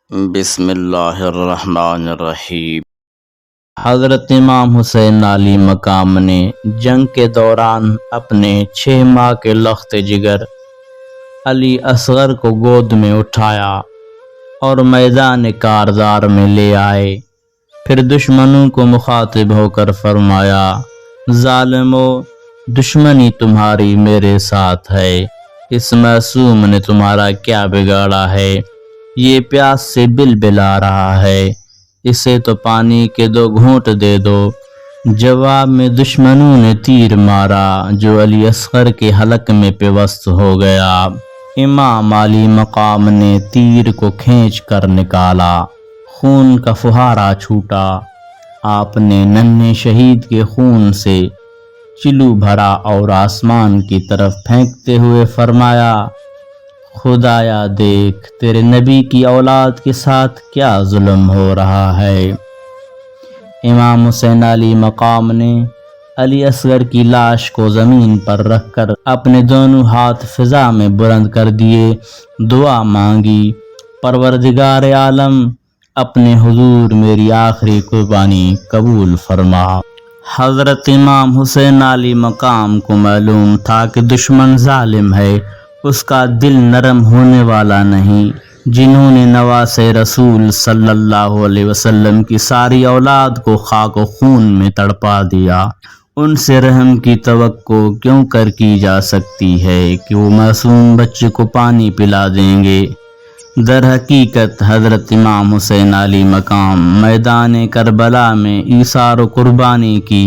بسم اللہ الرحمن الرحیم۔ حضرت امام حسین علی مقام نے جنگ کے دوران اپنے 6 ماہ کے لخت جگر علی اصغر کو گود میں اٹھایا اور میدان کارزار میں لے آئے۔ پھر دشمنوں کو مخاطب ہو کر فرمایا، ظالمو، دشمنی تمہاری میرے ساتھ ہے، اس معصوم نے تمہارا کیا بگاڑا ہے؟ یہ پیاس سے بلبلا رہا ہے، اسے تو پانی کے 2 گھونٹ دے دو۔ جواب میں دشمنوں نے تیر مارا جو علی اصغر کے حلق میں پیوست ہو گیا۔ امام علی مقام نے تیر کو کھینچ کر نکالا، خون کا فہارہ چھوٹا۔ آپ نے ننھے شہید کے خون سے چلو بھرا اور آسمان کی طرف پھینکتے ہوئے فرمایا، خدایا دیکھ تیرے نبی کی اولاد کے ساتھ کیا ظلم ہو رہا ہے۔ امام حسین علی مقام نے علی اصغر کی لاش کو زمین پر رکھ کر اپنے دونوں ہاتھ فضا میں بلند کر دیے، دعا مانگی، پروردگار عالم، اپنے حضور میری آخری قربانی قبول فرما۔ حضرت امام حسین علی مقام کو معلوم تھا کہ دشمن ظالم ہے، اس کا دل نرم ہونے والا نہیں۔ جنہوں نے نواسے رسول صلی اللہ علیہ وسلم کی ساری اولاد کو خاک و خون میں تڑپا دیا، ان سے رحم کی توقع کیوں کر کی جا سکتی ہے کہ وہ معصوم بچے کو پانی پلا دیں گے؟ در حقیقت حضرت امام حسین علی مقام میدان کربلا میں ایثار و قربانی کی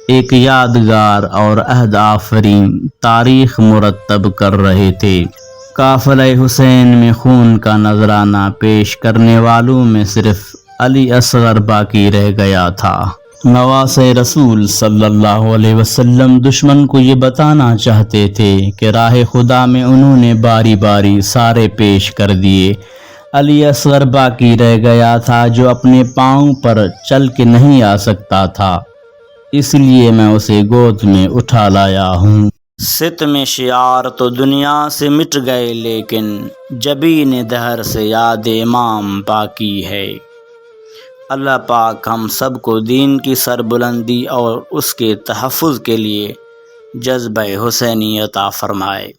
ایک یادگار اور عہد آفرین تاریخ مرتب کر رہے تھے۔ قافلہ حسین میں خون کا نذرانہ پیش کرنے والوں میں صرف علی اصغر باقی رہ گیا تھا۔ نواسے رسول صلی اللہ علیہ وسلم دشمن کو یہ بتانا چاہتے تھے کہ راہ خدا میں انہوں نے باری باری سارے پیش کر دیے، علی اصغر باقی رہ گیا تھا جو اپنے پاؤں پر چل کے نہیں آ سکتا تھا، اس لیے میں اسے گود میں اٹھا لایا ہوں۔ ستم شعار تو دنیا سے مٹ گئے لیکن جبین دہر سے یاد امام باقی ہے۔ اللہ پاک ہم سب کو دین کی سربلندی اور اس کے تحفظ کے لیے جذبہ حسینی عطا فرمائے۔